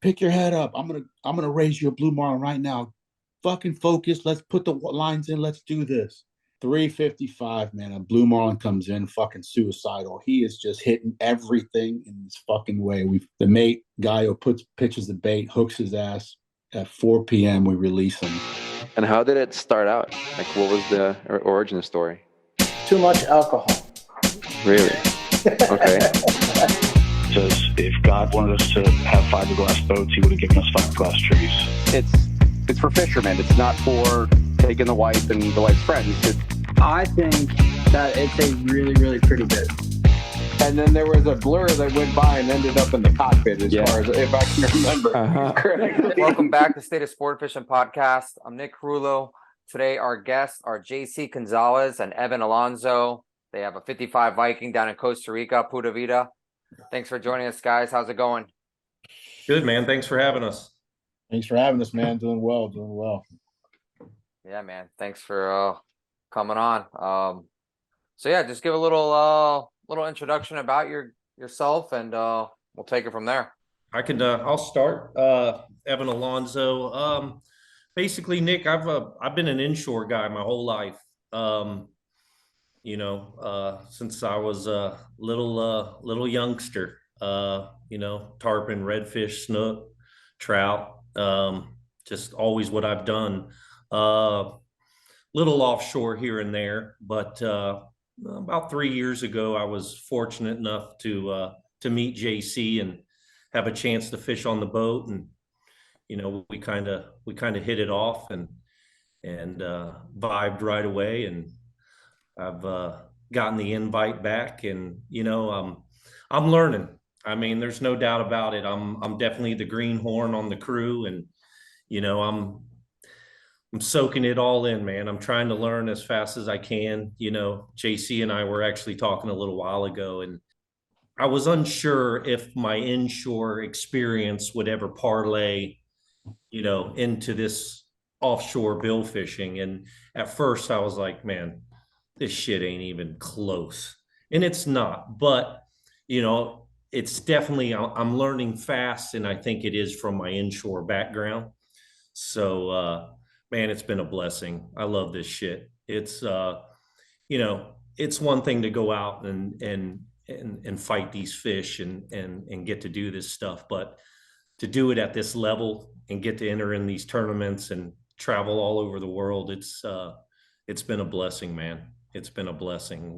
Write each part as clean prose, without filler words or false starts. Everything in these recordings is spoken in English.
Pick your head up. I'm gonna raise you a blue marlin right now. Fucking focus. Let's put the lines in. Let's do this. 355, man. A blue marlin comes in, fucking suicidal. He is just hitting everything in his fucking way. The mate guy who pitches the bait, hooks his ass. At 4 p.m. we release him. And how did it start out? Like, what was the origin story? Too much alcohol. Really? Okay. Says if God wanted us to have fiberglass boats, he would have given us fiberglass trees. It's for fishermen. It's not for taking the wife and the wife's friends. I think that it's a really, really pretty boat. And then there was a blur that went by and ended up in the cockpit, as far as if I can remember correctly. Welcome back to State of Sportfishing Podcast. I'm Nick Carullo. Today, our guests are JC Gonzalez and Evan Alonso. They have a 55 Viking down in Costa Rica, Puravida. Thanks for joining us, guys. How's it going? Good, man. Thanks for having us. Thanks for having us, man. Doing well. Yeah, man. Thanks for coming on. So yeah, just give a little introduction about yourself, and we'll take it from there. I'll start. Evan Alonso. Basically, Nick, I've been an inshore guy my whole life. Since I was a little youngster. Tarpon, redfish, snook, trout. Just always what I've done. Little offshore here and there, but about 3 years ago, I was fortunate enough to meet JC and have a chance to fish on the boat, and we kind of hit it off and vibed right away, and I've gotten the invite back, and I'm learning. I mean, there's no doubt about it. I'm definitely the greenhorn on the crew, and I'm soaking it all in, man. I'm trying to learn as fast as I can. JC and I were actually talking a little while ago, and I was unsure if my inshore experience would ever parlay, into this offshore bill fishing. And at first I was like, man, this shit ain't even close. And it's not, but it's definitely, I'm learning fast, and I think it is from my inshore background. So, man, it's been a blessing. I love this shit. It's, it's one thing to go out and fight these fish and get to do this stuff, but to do it at this level and get to enter in these tournaments and travel all over the world, it's been a blessing, man. It's been a blessing.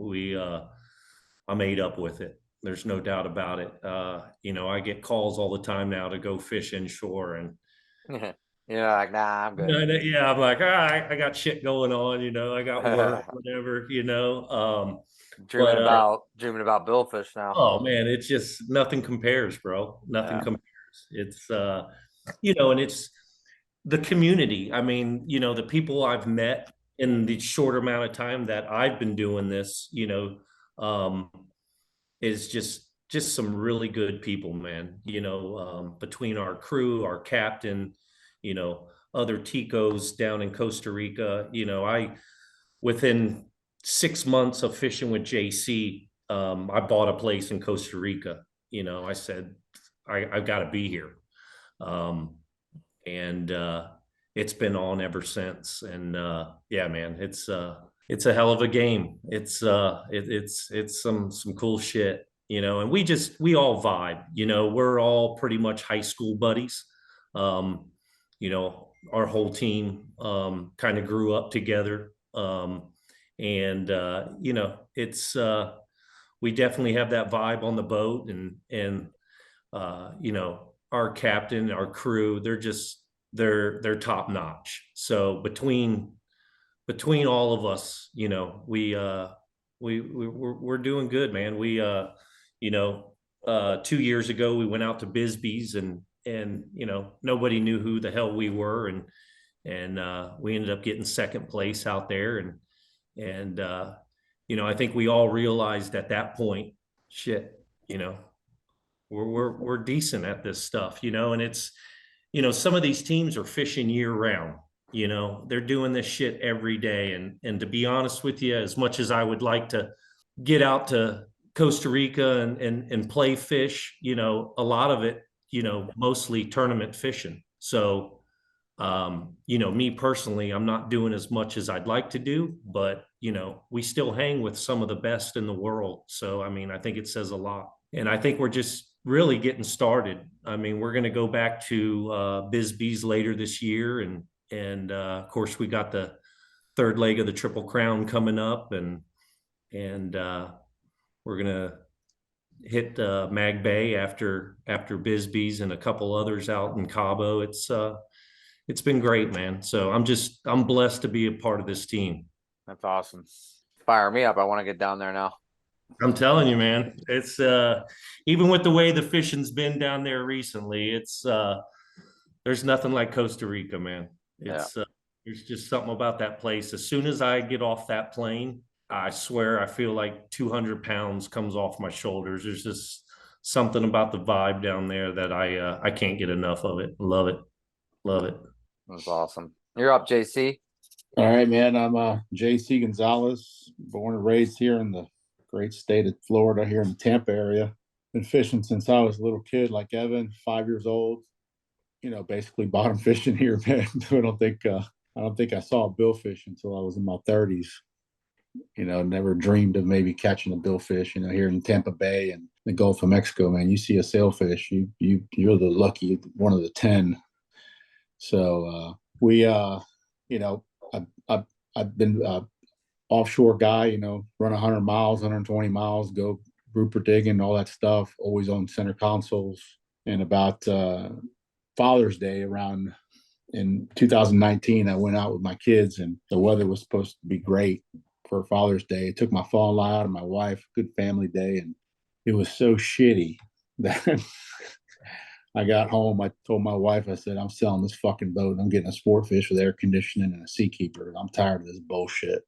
I'm ate up with it. There's no doubt about it. I get calls all the time now to go fish inshore, and Yeah, like, nah, I'm good. yeah, I'm like, all right, I got shit going on, I got work, whatever, Dreaming about Billfish now. Oh man, it's just nothing compares, bro. Nothing compares. It's and it's the community. I mean, the people I've met in the short amount of time that I've been doing this, is just some really good people, man. Between our crew, our captain, other Ticos down in Costa Rica, within 6 months of fishing with JC, I bought a place in Costa Rica. I said, I've got to be here. And it's been on ever since. And yeah, man, it's a hell of a game. It's some cool shit, and we all vibe, we're all pretty much high school buddies. Our whole team kind of grew up together. It's we definitely have that vibe on the boat, and our captain, our crew, they're top notch. So between all of us, we're doing good, man. We 2 years ago we went out to Bisbee's, and nobody knew who the hell we were, and we ended up getting second place out there, and I think we all realized at that point, shit, we're decent at this stuff, and it's, some of these teams are fishing year round, they're doing this shit every day. And to be honest with you, as much as I would like to get out to Costa Rica and play fish, a lot of it mostly tournament fishing. So, me personally, I'm not doing as much as I'd like to do, but, we still hang with some of the best in the world. So, I mean, I think it says a lot. And I think we're just really getting started. I mean, we're going to go back to Bisbee's later this year. And of course, we got the third leg of the Triple Crown coming up. And we're going to hit Mag Bay after Bisbee's and a couple others out in Cabo. It's been great, man. So I'm blessed to be a part of this team. That's awesome. Fire me up. I want to get down there now. I'm telling you, man, it's even with the way the fishing's been down there recently, it's there's nothing like Costa Rica, man. It's there's just something about that place. As soon as I get off that plane, I swear I feel like 200 pounds comes off my shoulders. There's just something about the vibe down there that I can't get enough of it. Love it. Love it. That's awesome. You're up, JC. All right, man. I'm JC Gonzalez, born and raised here in the great state of Florida, here in the Tampa area. Been fishing since I was a little kid, like Evan, 5 years old. Basically bottom fishing here, man. I don't think I saw a billfish until I was in my 30s. Never dreamed of maybe catching a billfish. Here in Tampa Bay and the Gulf of Mexico, man, you see a sailfish, you're the lucky one of the 10. So I've been offshore guy, run 100 miles, 120 miles, go grouper digging, all that stuff, always on center consoles. And about Father's Day around in 2019, I went out with my kids and the weather was supposed to be great for Father's Day. I took my father-in-law out and my wife, good family day. And it was so shitty that I got home. I told my wife, I said, I'm selling this fucking boat and I'm getting a Sportfish with air conditioning and a Seakeeper. I'm tired of this bullshit.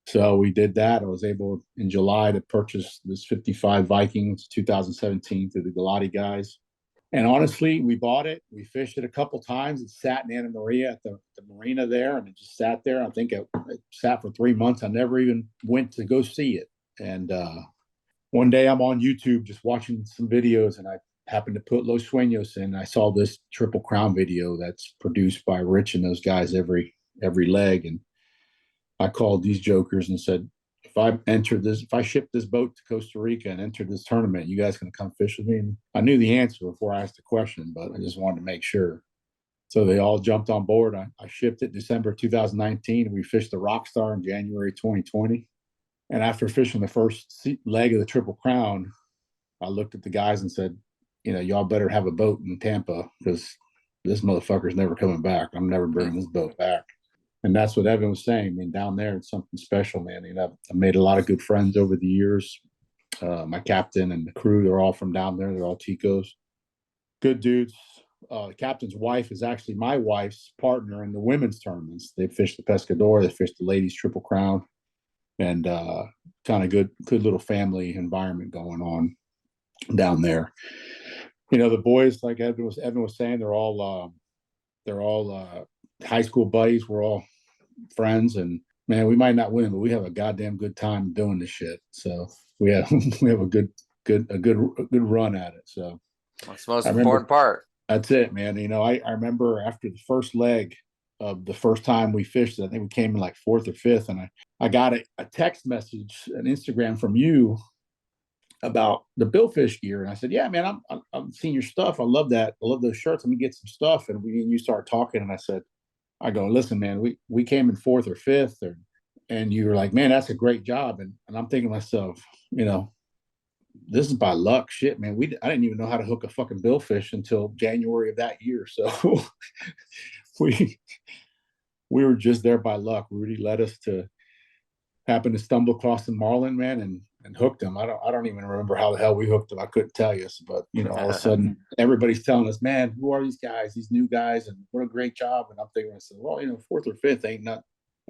So we did that. I was able in July to purchase this 55 Viking 2017 through the Galati guys. And honestly, we bought it. We fished it a couple times. It sat in Anna Maria at the marina there, and it just sat there. I think it sat for 3 months. I never even went to go see it. And one day I'm on YouTube just watching some videos, and I happened to put Los Sueños in. I saw this Triple Crown video that's produced by Rich and those guys every leg. And I called these jokers and said, if I ship this boat to Costa Rica and enter this tournament, you guys gonna come fish with me? And I knew the answer before I asked the question, but I just wanted to make sure. So they all jumped on board. I shipped it December 2019. We fished the Rockstar in January 2020. And after fishing the first leg of the Triple Crown, I looked at the guys and said, y'all better have a boat in Tampa because this motherfucker's never coming back. I'm never bringing this boat back. And that's what Evan was saying. I mean, down there, it's something special, man. I made a lot of good friends over the years. My captain and the crew, they're all from down there. They're all Ticos. Good dudes. The captain's wife is actually my wife's partner in the women's tournaments. They fished the Pescador. They fished the ladies' Triple Crown. And kind of good little family environment going on down there. The boys, like Evan was saying, they're all high school buddies. We're all friends, and man, we might not win, but we have a goddamn good time doing this shit. So we have a good run at it. So that's the most important part. That's it, man. I remember after the first leg of the first time we fished, I think we came in like 4th or 5th, and I got a text message, an Instagram from you about the Billfish gear. And I said, yeah, man, I'm seeing your stuff. I love that. I love those shirts. Let me get some stuff. And you start talking, and I go, listen, man, we came in 4th or 5th, and you were like, man, that's a great job. And I'm thinking to myself, this is by luck. Shit, man. I didn't even know how to hook a fucking billfish until January of that year. So we were just there by luck. Rudy led us to happen to stumble across the marlin, man, and hooked them. I don't even remember how the hell we hooked them. I couldn't tell you. But all of a sudden everybody's telling us, man, who are these guys, these new guys, and what a great job. And I'm thinking, I said, well, 4th or 5th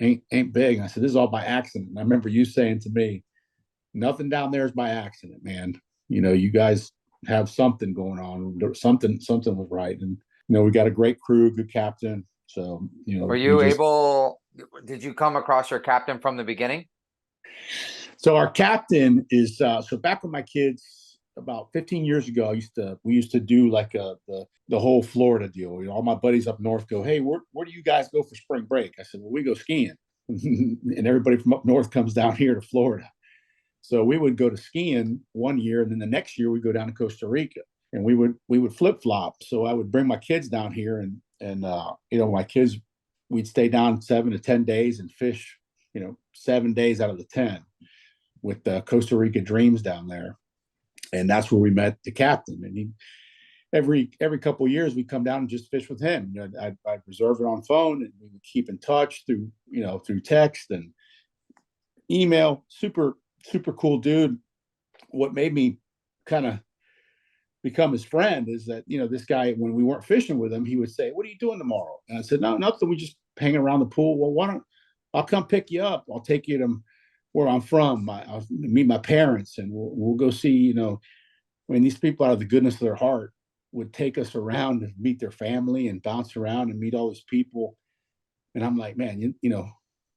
ain't big. And I said, this is all by accident. And I remember you saying to me, nothing down there is by accident, man. You guys have something going on. Something was right. And we got a great crew, good captain. So were you able? Did you come across your captain from the beginning? So our captain is so back when my kids about 15 years ago, we used to do like the whole Florida deal. You know, all my buddies up north go, hey, where do you guys go for spring break? I said, well, we go skiing. And everybody from up north comes down here to Florida. So we would go to skiing one year, and then the next year we go down to Costa Rica, and we would flip flop. So I would bring my kids down here, and you know, my kids, we'd stay down 7 to 10 days and fish, you know, 7 days out of the 10 with the Costa Rica Dreams down there. And that's where we met the captain. And he, every couple of years, we come down and just fish with him. You know, I'd reserve it on phone, and we would keep in touch through, you know, through text and email. Super cool dude. What made me kind of become his friend is that, you know, this guy, when we weren't fishing with him, he would say, what are you doing tomorrow? And I said, no, nothing. We just hang around the pool. Well, I'll come pick you up. I'll take you to where I'm from. I'll meet my parents, and we'll go see, you know, I mean, these people out of the goodness of their heart would take us around to meet their family and bounce around and meet all these people. And I'm like, man, you know,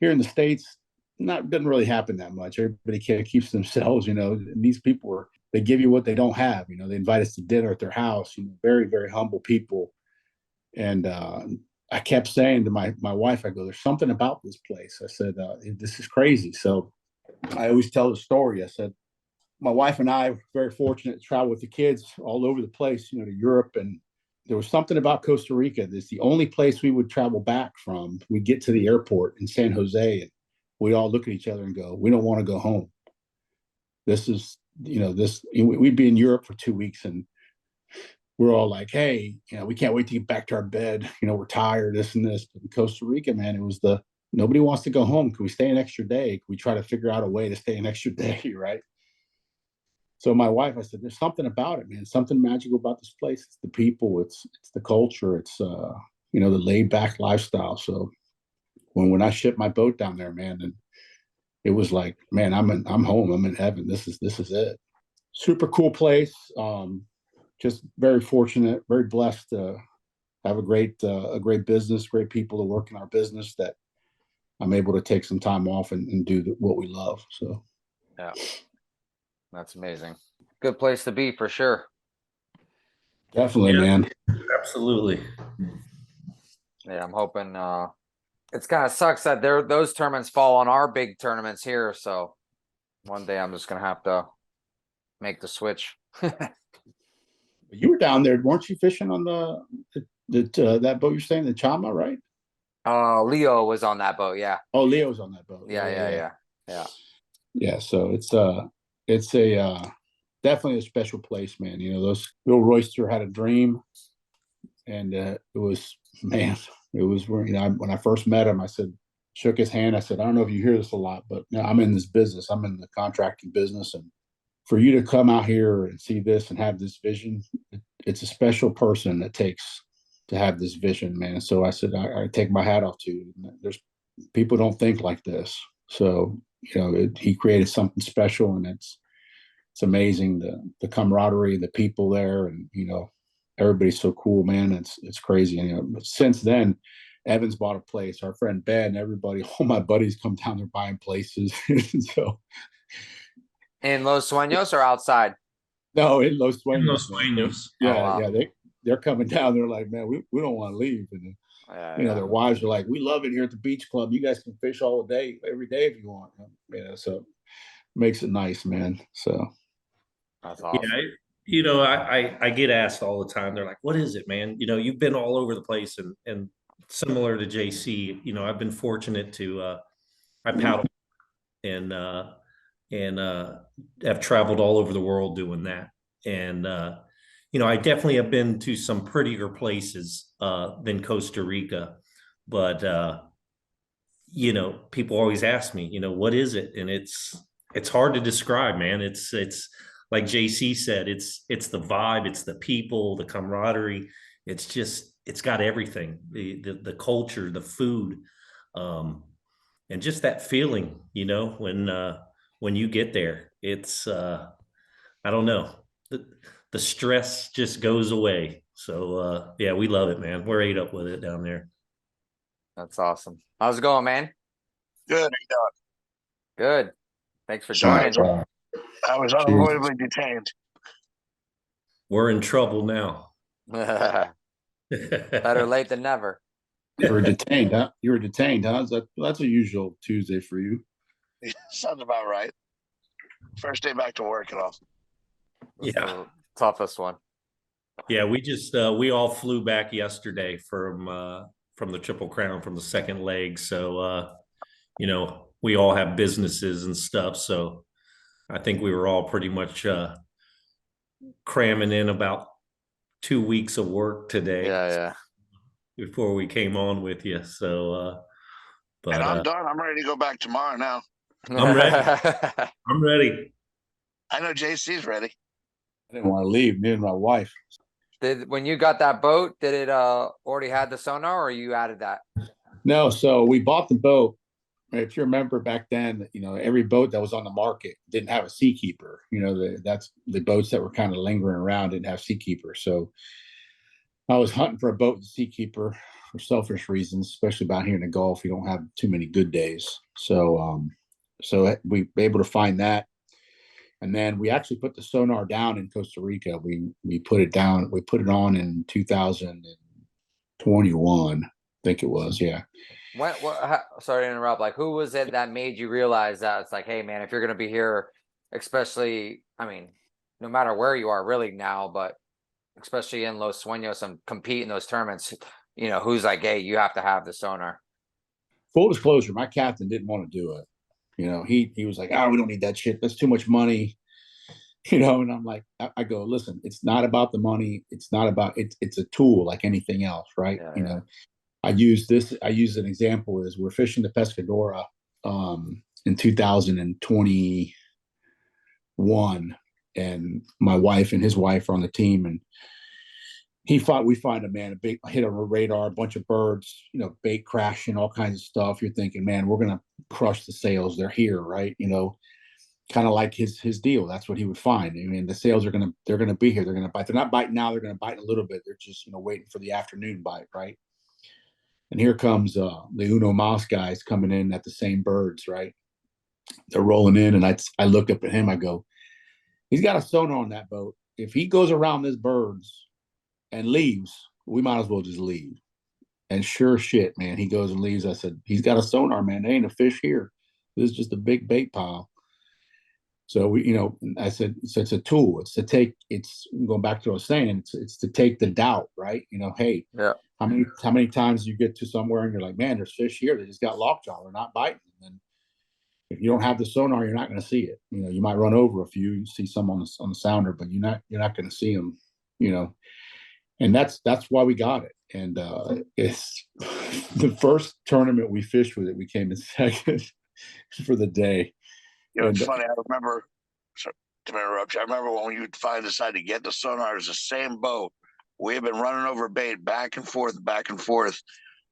here in the States, doesn't really happen that much. Everybody keeps themselves, you know, and these people they give you what they don't have. You know, they invite us to dinner at their house, you know, very, very humble people. And I kept saying to my wife, I go, there's something about this place. I said, this is crazy. So I always tell the story. I said, my wife and I were very fortunate to travel with the kids all over the place, you know, to Europe. And there was something about Costa Rica. It's the only place we would travel back from. We'd get to the airport in San Jose, and we all look at each other and go, we don't want to go home. This is, you know, we'd be in Europe for 2 weeks, and we're all like, hey, you know, we can't wait to get back to our bed. You know, we're tired, this and this. But in Costa Rica, man, it was nobody wants to go home. Can we stay an extra day? Can we try to figure out a way to stay an extra day, right? So my wife, I said, there's something about it, man. Something magical about this place. It's the people. It's the culture. It's, you know, the laid back lifestyle. So when I shipped my boat down there, man, and it was like, man, I'm home. I'm in heaven. This is it. Super cool place. Just very fortunate, very blessed to have a great business, great people to work in our business, that I'm able to take some time off and do what we love. So, yeah, that's amazing. Good place to be for sure. Definitely, man. Absolutely. Yeah, I'm hoping. It's kind of sucks that those tournaments fall on our big tournaments here. So one day I'm just gonna have to make the switch. You were down there, weren't you, fishing on that boat you're saying, the Chama, right? Leo was on that boat. Yeah. Oh, Leo's on that boat. Yeah. So it's a definitely a special place, man. You know, Bill Royster had a dream, and it was, man. It was, you know, when I first met him, shook his hand. I said, I don't know if you hear this a lot, but you know, I'm in this business. I'm in the contracting business. And for you to come out here and see this and have this vision, it's a special person that takes to have this vision, man. So I said, I take my hat off to you. There's people don't think like this. So, you know, he created something special, and it's amazing. The camaraderie, the people there, and, you know, everybody's so cool, man. It's crazy. And, you know, since then, Evans bought a place. Our friend Ben, everybody, all my buddies come down there buying places. So, in Los Sueños or outside? No, in Los Sueños. In Los Sueños. Yeah, oh, wow. Yeah. They're coming down. They're like, man, we don't want to leave. And you know, their wives are like, we love it here at the beach club. You guys can fish all day, every day if you want. You know, so it makes it nice, man. So that's awesome. Yeah, you know, I get asked all the time. They're like, what is it, man? You know, you've been all over the place, and similar to JC, you know, I've been fortunate to I paddle and have traveled all over the world doing that. And you know, I definitely have been to some prettier places than Costa Rica, but you know, people always ask me, you know, what is it? And it's hard to describe, man. It's like JC said, it's the vibe, it's the people, the camaraderie. It's got everything, the culture, the food, and just that feeling, you know, when you get there. It's I don't know, the stress just goes away. So yeah, we love it, man. We're ate up with it down there. That's awesome. How's it going, man? Good. How you doing? Good. Thanks for joining. I was unavoidably detained. We're in trouble now. Better late than never. You were detained, huh? You were detained, huh? That's a usual Tuesday for you. Sounds about right. First day back to work and all. That's Yeah. the toughest one. Yeah, we just we all flew back yesterday from the Triple Crown from the second leg. So you know, we all have businesses and stuff. So I think we were all pretty much cramming in about 2 weeks of work today. Yeah. Before we came on with you. So but And I'm done. I'm ready to go back tomorrow now. I'm ready. I'm ready. I know JC's ready. I didn't want to leave, me and my wife. When you got that boat, did it already had the sonar, or you added that? No, so we bought the boat. If you remember back then, you know, every boat that was on the market didn't have a seakeeper. You know, that's the boats that were kind of lingering around didn't have seakeepers. So I was hunting for a boat with a seakeeper for selfish reasons, especially down here in the Gulf. You don't have too many good days. So we were able to find that. And then we actually put the sonar down in Costa Rica. We put it down. We put it on in 2021, I think it was. Yeah. Sorry to interrupt. Like, who was it that made you realize that it's like, hey, man, if you're going to be here, especially, I mean, no matter where you are really now, but especially in Los Sueños and compete in those tournaments, you know, who's like, hey, you have to have the sonar. Full disclosure, my captain didn't want to do it. You know, he was like, oh, we don't need that shit. That's too much money. You know, and I'm like, I go, listen, it's not about the money. It's not about it's a tool like anything else, right? Yeah, you know, I use an example is we're fishing the Pescadora in 2021, and my wife and his wife are on the team, and we find a big hit on a radar, a bunch of birds, you know, bait crashing, all kinds of stuff. You're thinking, man, we're gonna crush the sails. They're here, right? You know, kind of like his deal. That's what he would find. I mean, the sails they're gonna be here. They're gonna bite. They're not biting now. They're gonna bite in a little bit. They're just, you know, waiting for the afternoon bite, right? And here comes the Uno Mas guys coming in at the same birds, right? They're rolling in, and I look up at him. I go, he's got a sonar on that boat. If he goes around these birds and leaves, we might as well just leave. And sure shit, man, he goes and leaves. I said, he's got a sonar, man. There ain't a fish here. This is just a big bait pile. So we, you know, I said, so it's a tool. It's going back to what I was saying. It's to take the doubt, right? You know, hey, yeah. How many times you get to somewhere and you're like, man, there's fish here. They just got lockjaw. They're not biting. And if you don't have the sonar, you're not going to see it. You know, you might run over a few, you see some on the sounder, but you're not going to see them. You know, and that's why we got it. And it's the first tournament we fished with it. We came in second for the day. You know, it's funny. I remember, sorry to interrupt you. I remember when you finally decided to get the sonar, it was the same boat. We had been running over bait back and forth.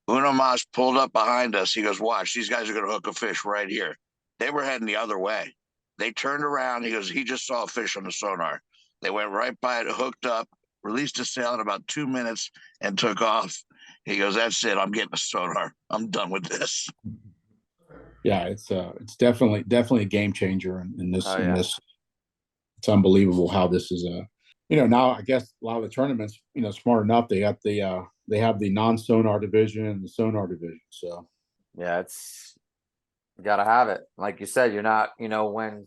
Uno Mas pulled up behind us. He goes, watch, these guys are going to hook a fish right here. They were heading the other way. They turned around. He goes, he just saw a fish on the sonar. They went right by it, hooked up, released a sail in about 2 minutes, and took off. He goes, that's it. I'm getting a sonar. I'm done with this. Yeah, it's definitely a game changer in this. It's unbelievable how this is you know, now I guess a lot of the tournaments, you know, smart enough, they have the non-sonar division and the sonar division. So yeah, you gotta have it. Like you said, you're not, you know,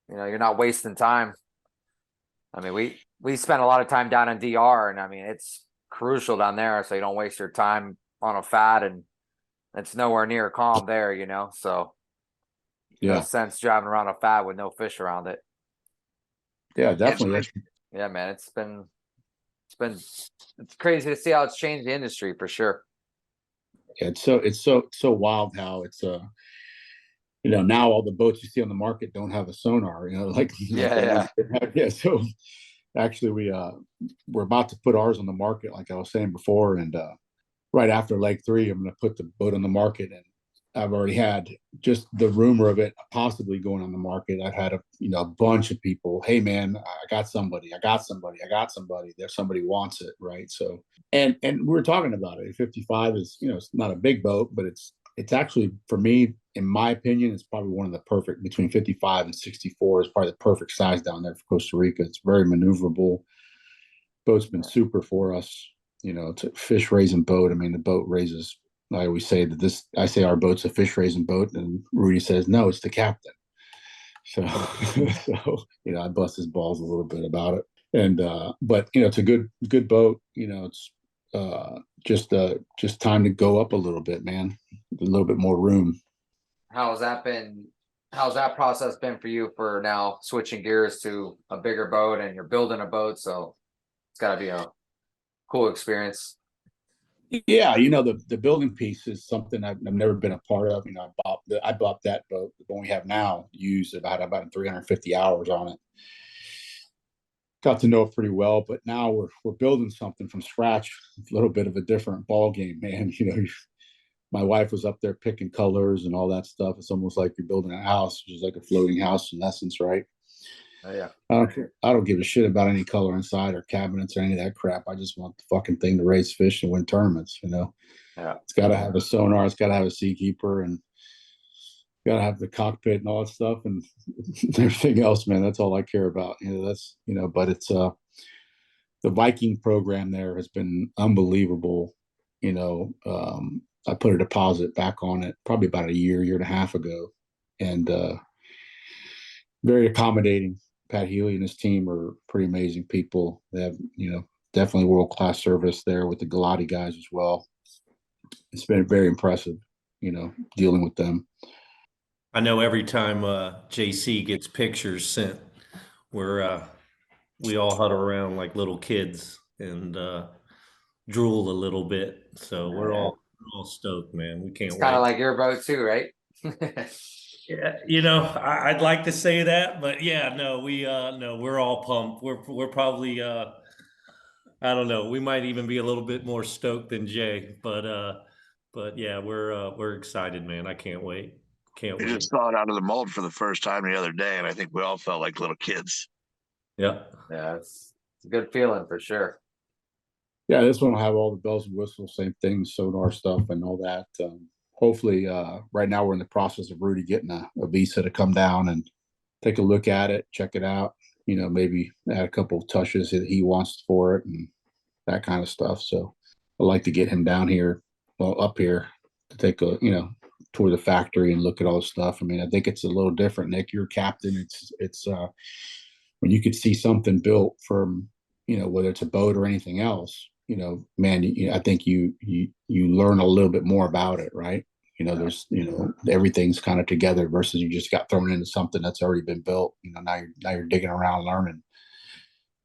you're not wasting time. I mean, we spent a lot of time down in DR, and I mean, it's crucial down there, so you don't waste your time on a fad, and it's nowhere near calm there, you know. So no sense driving around a fad with no fish around it. Yeah, definitely. Yeah, man, it's crazy to see how it's changed the industry for sure. Yeah, it's so wild how it's you know, now all the boats you see on the market don't have a sonar, you know, like yeah. So actually we're about to put ours on the market, like I was saying before, and right after leg 3, I'm going to put the boat on the market, and I've already had just the rumor of it possibly going on the market. I've had a bunch of people, hey man, I got somebody. There's somebody wants it, right? So and we were talking about it. 55 is, you know, it's not a big boat, but it's actually, for me, in my opinion, it's probably one of the perfect, between 55 and 64 is probably the perfect size down there for Costa Rica. It's very maneuverable. boat's been super for us. You know, it's a fish raising boat. I mean, the boat raises. I always say that this. I say our boat's a fish raising boat, and Rudy says no, it's the captain. So, so I bust his balls a little bit about it. And but it's a good boat. It's just time to go up a little bit, man. A little bit more room. How's that process been for you for now switching gears to a bigger boat, and you're building a boat, so it's got to be a cool experience. Yeah, the building piece is something I've never been a part of. I bought that boat, the one we have now, used about 350 hours on it. Got to know it pretty well, but now we're building something from scratch. It's a little bit of a different ball game, man. My wife was up there picking colors and all that stuff. It's almost like you're building a house, which is like a floating house in essence, right? Oh, yeah. I don't give a shit about any color inside or cabinets or any of that crap. I just want the fucking thing to raise fish and win tournaments. Yeah. It's got to have a sonar. It's got to have a seakeeper, and got to have the cockpit and all that stuff and everything else, man. That's all I care about. But it's the Viking program there has been unbelievable. I put a deposit back on it probably about a year and a half ago, and very accommodating. Pat Healy and his team are pretty amazing people. They have, definitely world-class service there with the Galati guys as well. It's been very impressive, dealing with them. I know every time JC gets pictures sent, we all huddle around like little kids and drool a little bit. So we're all stoked, man. We can't wait. It's kind of like your boat too, right? Yeah, I'd like to say that, but yeah, no, we're all pumped. We're probably I don't know, we might even be a little bit more stoked than Jay, but yeah, we're excited, man. I can't wait. Can't wait. We just saw it out of the mold for the first time the other day, and I think we all felt like little kids. Yeah. Yeah, it's a good feeling for sure. Yeah, this one will have all the bells and whistles, same thing, sonar stuff and all that. Hopefully, right now we're in the process of Rudy getting a visa to come down and take a look at it, check it out, maybe add a couple of touches that he wants for it and that kind of stuff. So I'd like to get him down here, up here, to take a, tour the factory and look at all the stuff. I mean, I think it's a little different. Nick, you're a captain. It's when you could see something built from, whether it's a boat or anything else, man, I think you learn a little bit more about it, right? There's, everything's kind of together versus you just got thrown into something that's already been built. Now you're digging around, learning.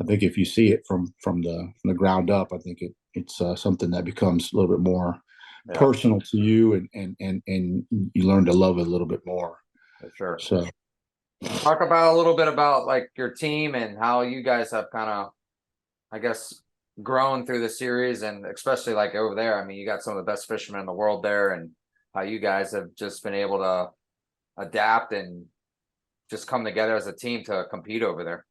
I think if you see it from the ground up, I think it's something that becomes a little bit more personal to you, and you learn to love it a little bit more. For sure. So talk about a little bit about like your team and how you guys have kind of, I guess, grown through the series, and especially like over there. I mean, you got some of the best fishermen in the world there, and how you guys have just been able to adapt and just come together as a team to compete over there.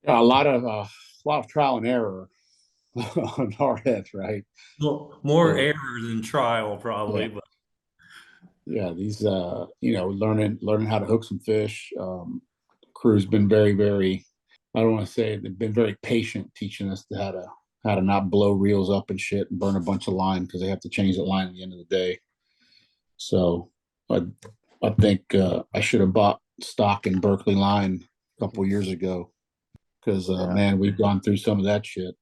Yeah, a lot of trial and error on our heads, right? Well, more error than trial, probably. Yeah. But yeah, these learning how to hook some fish. Crew's been very, very, I don't want to say they've been very patient teaching us how to not blow reels up and shit and burn a bunch of line, because they have to change the line at the end of the day. So I think I should have bought stock in Berkeley line a couple years ago, because man, we've gone through some of that shit.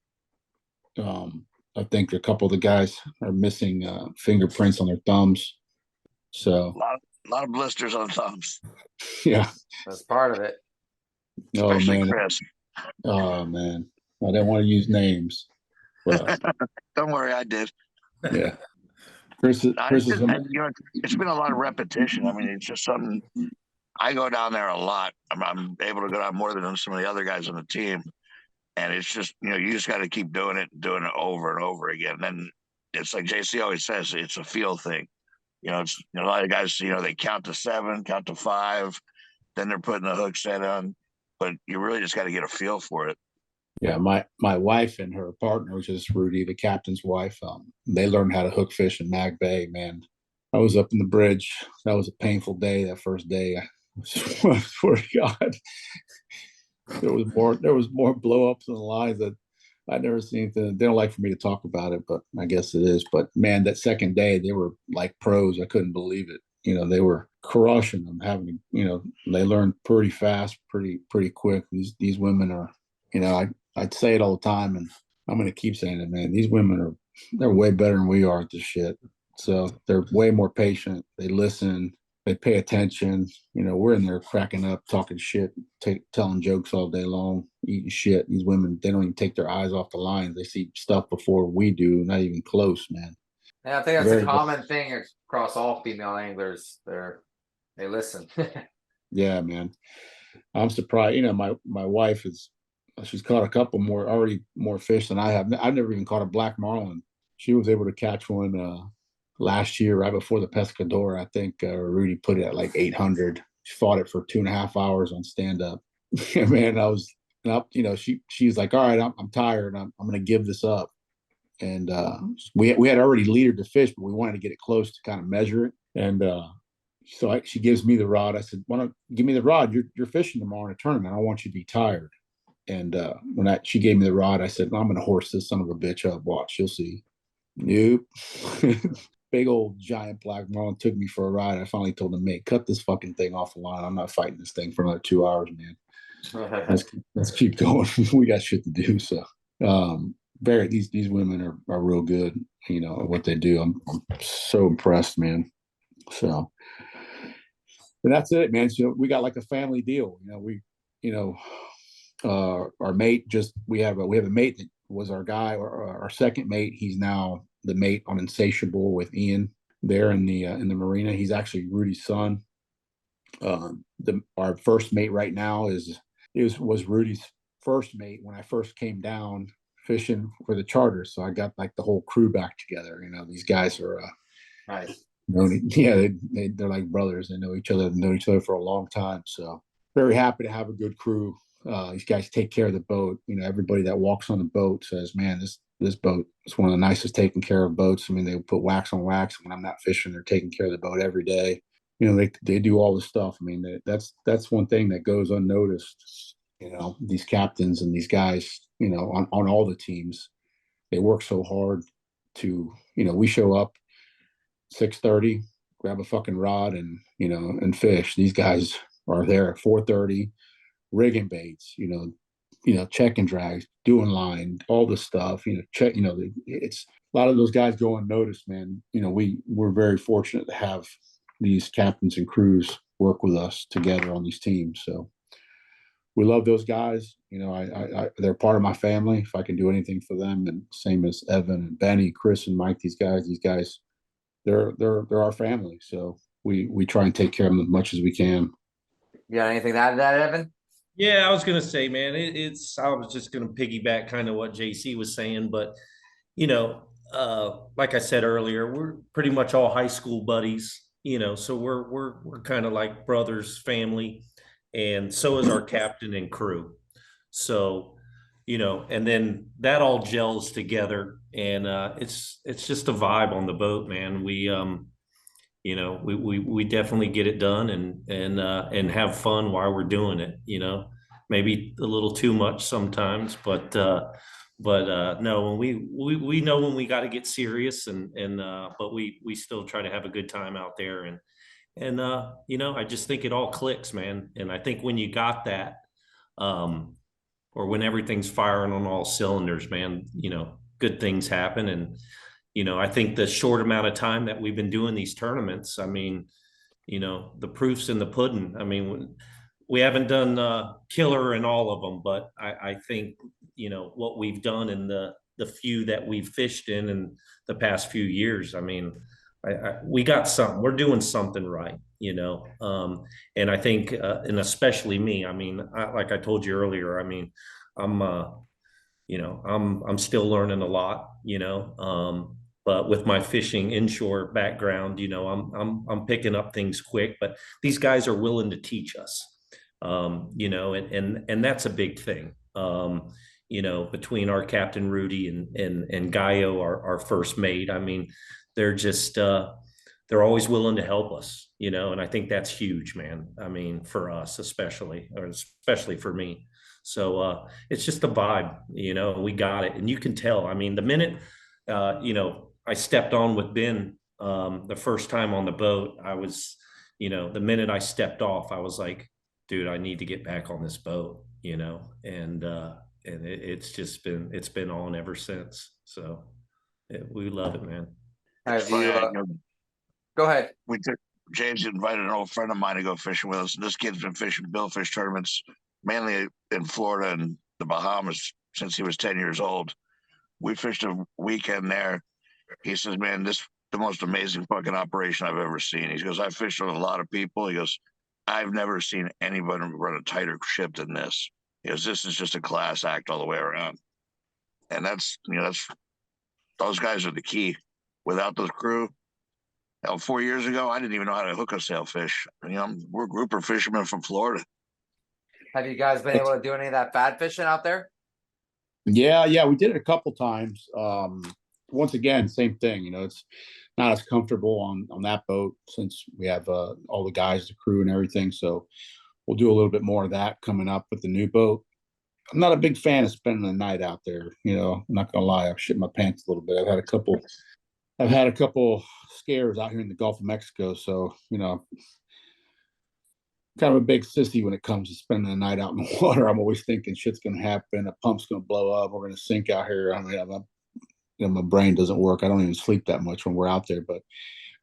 I think a couple of the guys are missing fingerprints on their thumbs. So a lot of blisters on thumbs. Yeah, that's part of it. Especially man. Chris. Oh man, I didn't want to use names, but don't worry, I did. Yeah, Chris is. It's been a lot of repetition. I mean, it's just something. I go down there a lot. I'm able to go down more than some of the other guys on the team, and it's just you just got to keep doing it over and over again. And then it's like JC always says, it's a feel thing. It's a lot of guys. They count to 7, count to 5, then they're putting the hook set on, but you really just got to get a feel for it. Yeah, my wife and her partner, which is Rudy, the captain's wife, they learned how to hook fish in Mag Bay. Man, I was up in the bridge. That was a painful day. That first day, I swear to God, there was more blow ups in the lines that I never seen anything. They don't like for me to talk about it, but I guess it is. But man, that second day they were like pros. I couldn't believe it. They were crushing them, having, they learned pretty fast, pretty quick. These women are, I'd say it all the time, and I'm going to keep saying it, man. These women they're way better than we are at this shit. So they're way more patient. They listen, they pay attention. We're in there cracking up, talking shit, telling jokes all day long, eating shit. These women, they don't even take their eyes off the lines. They see stuff before we do, not even close, man. Yeah, I think that's Very a common thing across all female anglers. They listen. Yeah, man. I'm surprised. My wife she's caught a couple more fish than I have. I've never even caught a black marlin. She was able to catch one last year, right before the Pescador. I think Rudy put it at like 800. She fought it for 2.5 hours on stand up. Man, I was up. She's like, all right, I'm tired. I'm going to give this up. And we had already leadered the fish, but we wanted to get it close to kind of measure it. And so she gives me the rod. I said, "Why don't give me the rod? You're fishing tomorrow in a tournament. I don't want you to be tired." And when she gave me the rod, I said, "I'm going to horse this son of a bitch up. Watch, you'll see." Nope. Big old giant black marlin took me for a ride. I finally told him, "Mate, cut this fucking thing off the line. I'm not fighting this thing for another 2 hours, man. Let's keep going. We got shit to do." So, these women are real good. At what they do. I'm so impressed, man. So. But that's it, man. So we got like a family deal. Our mate we have a mate that was our guy, or our second mate. He's now the mate on Insatiable with Ian there in the marina. He's actually Rudy's son. Our first mate right now was Rudy's first mate when I first came down fishing for the charter. So I got like the whole crew back together. These guys are nice. Yeah, they're like brothers. They know each other for a long time. So very happy to have a good crew. These guys take care of the boat. Everybody that walks on the boat says, "Man, this boat is one of the nicest taken care of boats." I mean, they put wax on wax. When I'm not fishing, they're taking care of the boat every day. They do all the stuff. I mean, that's one thing that goes unnoticed. These captains and these guys, on all the teams, they work so hard to, we show up 6:30, grab a fucking rod and fish. These guys are there at 4:30, rigging baits, checking drags, doing line, all the stuff, check, it's a lot of those guys go unnoticed, man. We're very fortunate to have these captains and crews work with us together on these teams. So we love those guys. They're part of my family. If I can do anything for them, and same as Evan and Benny, Chris and Mike, these guys, they're our family. So we try and take care of them as much as we can. You got anything to add to that, Evan? Yeah, I was gonna say, man, I was just gonna piggyback kind of what JC was saying, but like I said earlier, we're pretty much all high school buddies, so we're kind of like brothers, family, and so is our captain and crew. So, and then that all gels together, and it's just a vibe on the boat, man. We definitely get it done and have fun while we're doing it, maybe a little too much sometimes, but no, when we know when we got to get serious but we still try to have a good time out there. And I just think it all clicks, man. And I think when you got that, or when everything's firing on all cylinders, man, good things happen. And, I think the short amount of time that we've been doing these tournaments, I mean, the proof's in the pudding. I mean, we haven't done killer in all of them, but I think, what we've done in the few that we've fished in the past few years, I mean, we got something, we're doing something right, and I think, and especially me, I mean, like I told you earlier, I mean, I'm still learning a lot, but with my fishing inshore background, I'm picking up things quick, but these guys are willing to teach us, and that's a big thing, between our captain Rudy and Gaio, our first mate. I mean, they're just, they're always willing to help us, and I think that's huge, man. I mean, for us, especially for me. So it's just a vibe, you know, we got it. And you can tell, I mean, the minute, you know, I stepped on with Ben the first time on the boat, I was, you know, the minute I stepped off, I was like, dude, I need to get back on this boat, you know, and it's been on ever since. So we love it, man. It's Have funny, you, go ahead. James invited an old friend of mine to go fishing with us. And this kid's been fishing billfish tournaments, mainly in Florida and the Bahamas since he was 10 years old. We fished a weekend there. He says, man, this is the most amazing fucking operation I've ever seen. He goes, I fished with a lot of people. He goes, I've never seen anybody run a tighter ship than this. He goes, this is just a class act all the way around. And that's, you know, those guys are the key. Without the crew, 4 years ago, I didn't even know how to hook a sailfish. You know, we're a group of fishermen from Florida. Have you guys been able to do any of that fad fishing out there? Yeah, we did it a couple times. Once again, same thing. You know, it's not as comfortable on that boat since we have all the guys, the crew, and everything. So we'll do a little bit more of that coming up with the new boat. I'm not a big fan of spending the night out there. You know, I'm not gonna lie, I've shit my pants a little bit. I've had a couple scares out here in the Gulf of Mexico. So, you know, kind of a big sissy when it comes to spending the night out in the water. I'm always thinking shit's gonna happen, a pump's gonna blow up, we're gonna sink out here. I mean, you know, my brain doesn't work. I don't even sleep that much when we're out there. But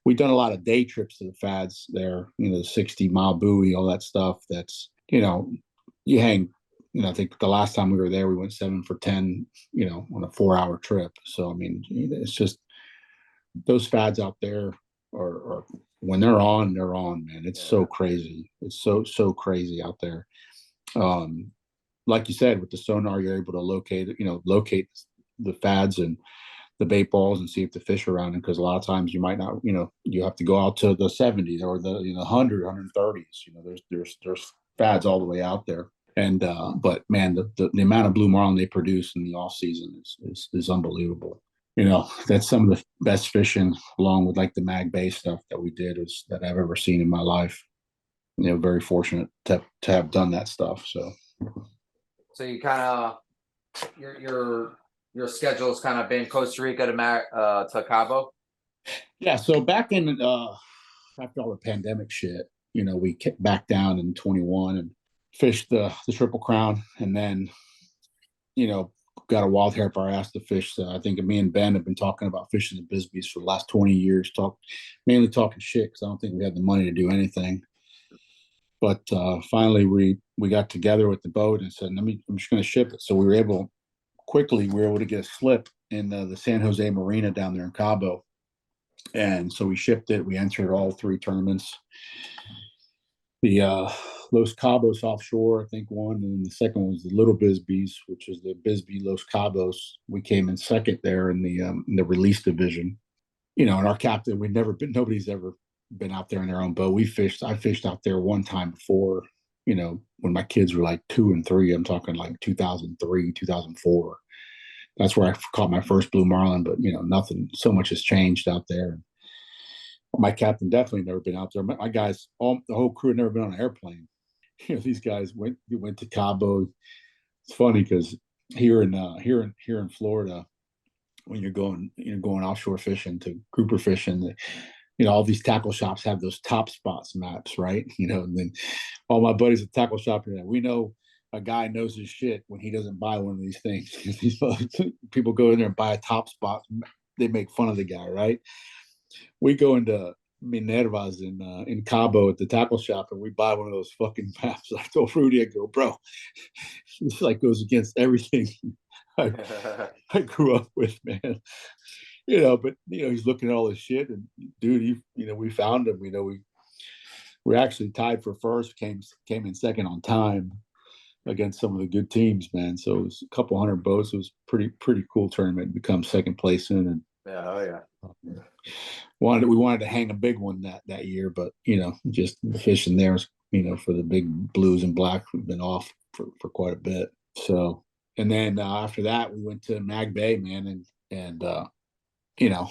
we've done a lot of day trips to the fads there, you know, the 60-mile buoy, all that stuff. That's, you know, you hang, you know, I think the last time we were there, we went 7 for 10, you know, on a 4-hour trip. So, I mean, it's just those fads out there are when they're on, man. It's so crazy. It's so crazy out there. Like you said, with the sonar, you're able to locate the fads and the bait balls and see if the fish are around them, because a lot of times you might not, you know, you have to go out to the 70s or the 100, 130s. You know, there's fads all the way out there. And but man, the amount of blue marlin they produce in the off season is unbelievable. You know, that's some of the best fishing, along with like the mag bay stuff that we did, is that I've ever seen in my life. You know, very fortunate to have done that stuff. So you kind of your schedule's kind of been Costa Rica to Cabo. Yeah, so back in after all the pandemic shit, you know, we kicked back down in 21 and fished the Triple Crown, and then, you know, got a wild hair up our ass to fish. I think me and Ben have been talking about fishing the Bisbees for the last 20 years, mainly talking shit, because I don't think we had the money to do anything. But finally, we got together with the boat and said, I'm just going to ship it. So we were able to get a slip in the San Jose Marina down there in Cabo. And so we shipped it. We entered all 3 tournaments. The Los Cabos offshore, I think, won, and the second one was the Little Bisbees, which is the Bisbee Los Cabos. We came in second there in the release division. You know, and our captain, nobody's ever been out there in their own boat. I fished out there one time before, you know, when my kids were like 2 and 3. I'm talking like 2003, 2004. That's where I caught my first blue marlin. But, you know, nothing, so much has changed out there. My captain definitely never been out there. My guys, the whole crew had never been on an airplane. You know, these guys went to Cabo. It's funny because here in Florida, when you're going offshore fishing to grouper fishing, you know, all these tackle shops have those top spots maps, right? You know, and then all my buddies at tackle shop, we know a guy knows his shit when he doesn't buy one of these things. These people go in there and buy a top spot. They make fun of the guy, right? We go into Minervas in Cabo at the tackle shop, and we buy one of those fucking maps. I told Rudy, I go, bro, this like goes against everything I grew up with, man. You know, but you know, he's looking at all this shit, and dude, we found him. You know, we actually tied for first, came in second on time against some of the good teams, man. So it was a couple hundred boats. It was pretty cool tournament. Become second place in, and we wanted to hang a big one that year, but you know, just the fishing there, you know, for the big blues and black, we've been off for quite a bit. So, and then after that, we went to Mag Bay, man, and you know,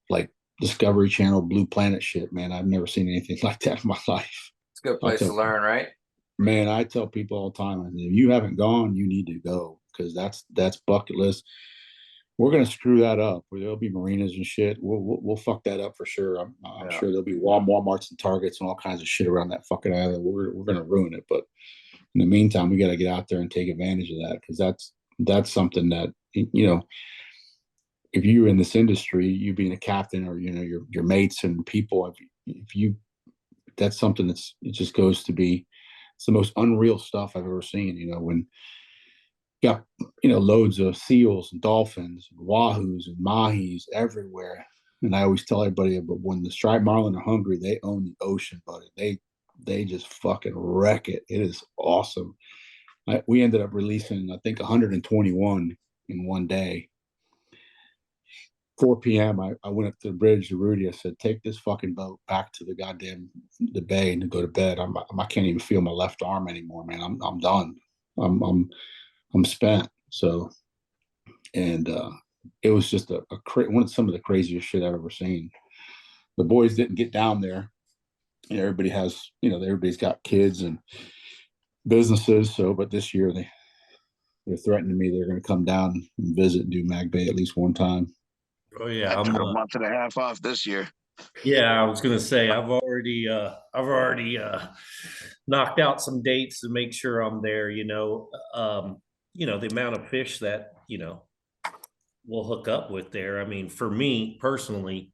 like Discovery Channel, Blue Planet shit, man. I've never seen anything like that in my life. It's a good place to learn, right? Man, I tell people all the time, I say, if you haven't gone, you need to go, because that's bucket list. We're gonna screw that up. There'll be marinas and shit. We'll fuck that up for sure. I'm sure there'll be Walmarts and Targets and all kinds of shit around that fucking island. We're gonna ruin it. But in the meantime, we got to get out there and take advantage of that, because that's something that, you know, if you're in this industry, you being a captain, or, you know, your mates and people, if you that's something it just goes to be, it's the most unreal stuff I've ever seen. You know, when you got, you know, loads of seals and dolphins and wahoos and mahis everywhere. And I always tell everybody, but when the striped marlin are hungry, they own the ocean, buddy. They just fucking wreck it. It is awesome. We ended up releasing, I think, 121 in one day. 4 p.m. I went up to the bridge to Rudy. I said, take this fucking boat back to the bay and go to bed. I can't even feel my left arm anymore, man. I'm done. I'm spent. So, and it was just one of some of the craziest shit I've ever seen. The boys didn't get down there. And everybody has, you know, everybody's got kids and businesses. So, but this year they're threatening me. They're going to come down and visit and do Mag Bay at least one time. Oh yeah, I took a month and a half off this year. Yeah, I was gonna say I've already knocked out some dates to make sure I'm there. The amount of fish that we'll hook up with there. I mean, for me personally,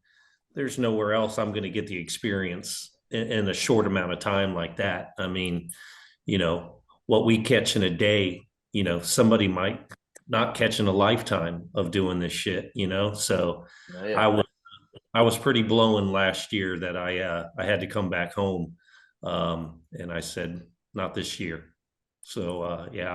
there's nowhere else I'm going to get the experience in a short amount of time like that. I mean, what we catch in a day, somebody might not catch in a lifetime of doing this shit. So Yeah. I was pretty blown last year that I had to come back home, and I said not this year. So yeah,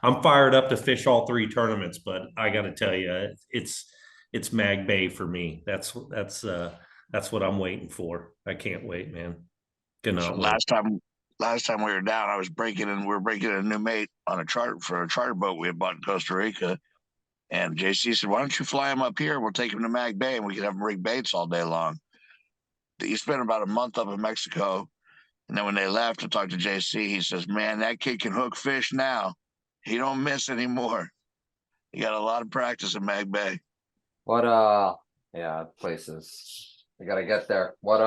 I'm fired up to fish all three tournaments, but I got to tell you, it's Mag Bay for me. That's what I'm waiting for. I can't wait, man. Cannot wait. Last time we were down, we were breaking in a new mate on a charter boat we had bought in Costa Rica. And JC said, why don't you fly him up here? We'll take him to Mag Bay and we can have him rig baits all day long. He spent about a month up in Mexico. And then when they left, I talked to JC. He says, man, that kid can hook fish now. He don't miss anymore. He got a lot of practice in Mag Bay. Yeah, places. We got to get there. What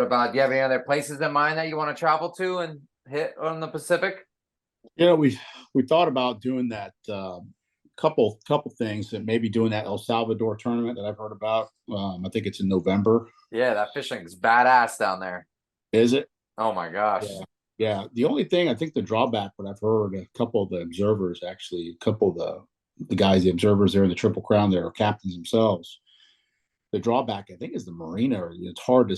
about, do you have any other places in mind that you want to travel to and hit on the Pacific? We thought about doing that, couple things, that maybe doing that El Salvador tournament that I've heard about. I think it's in November. Yeah, that fishing's badass down there. Is it? Oh my gosh. Yeah. The only thing, I think the drawback, what I've heard, a couple of the observers, actually, a couple of the guys, the observers there in the Triple Crown, there are captains themselves. The drawback, I think, is the marina. It's hard to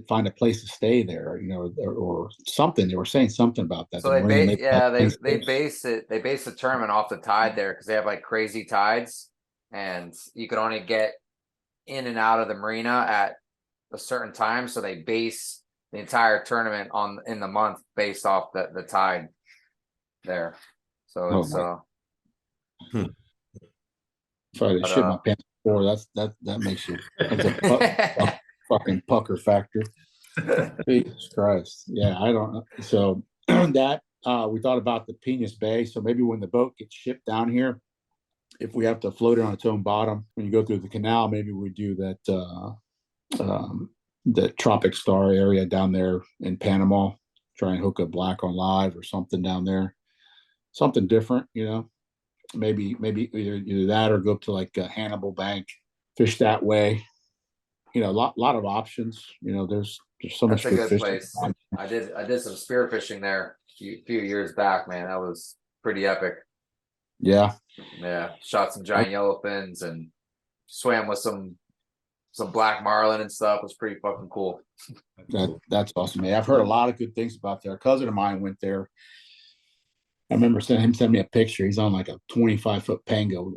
find a place to stay there, or something. They were saying something about that. So they base the tournament off the tide there, because they have like crazy tides, and you can only get in and out of the marina at a certain time. So they base the entire tournament in the month based off the tide there. So it's Sorry to shit my pants before. That makes you fucking pucker factor. Jesus Christ. Yeah, I don't know. So that we thought about the Penis Bay. So maybe when the boat gets shipped down here, if we have to float it on its own bottom, when you go through the canal, maybe we do that the Tropic Star area down there in Panama. Try and hook a black on live or something down there. Something different, Maybe either that or go up to like Hannibal Bank, fish that way. A lot of options. There's so much good fish. place. I did some spearfishing there a few years back, man. That was pretty epic. Yeah. Shot some giant yellowfins and swam with some black marlin and stuff. It was pretty fucking cool. That's awesome, man. I've heard a lot of good things about there. A cousin of mine went there. I remember sending me a picture. He's on like a 25-foot pango.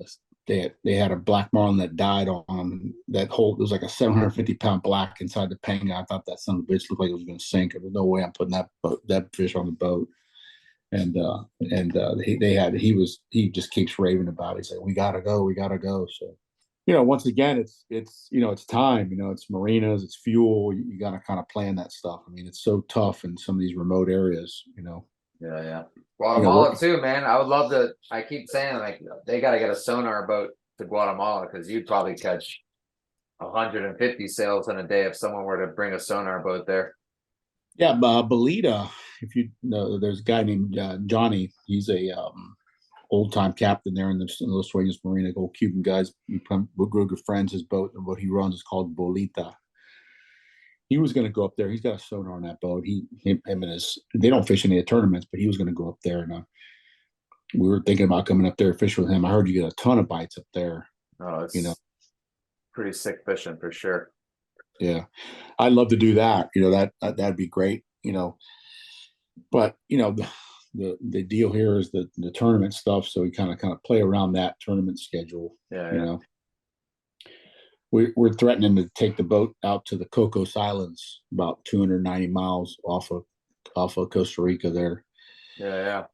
They had a black marlin that died on him. It was like a 750-pound black inside the pango. I thought that son of a bitch looked like it was going to sink. There was no way I'm putting that fish on the boat. And he just keeps raving about it. He's like, we gotta go. So once again, it's time. It's marinas, it's fuel. You got to kind of plan that stuff. I mean, it's so tough in some of these remote areas. Yeah. Guatemala too, man. I would love to. I keep saying like they got to get a sonar boat to Guatemala because you'd probably catch 150 sails in a day if someone were to bring a sonar boat there. Yeah, Belita, if you know, there's a guy named Johnny. He's a old-time captain there in the Los Sueños Marina, old Cuban guys. We're good friends. His boat, what he runs is called Bolita. He was going to go up there. He's got a sonar on that boat. Him and they don't fish any of the tournaments, but he was going to go up there. And we were thinking about coming up there to fish with him. I heard you get a ton of bites up there. Oh, it's pretty sick fishing for sure. Yeah, I'd love to do that. That'd be great. But the deal here is the tournament stuff. So we kind of play around that tournament schedule. Yeah. We're threatening to take the boat out to the Cocos Islands, about 290 miles off of Costa Rica there. Yeah.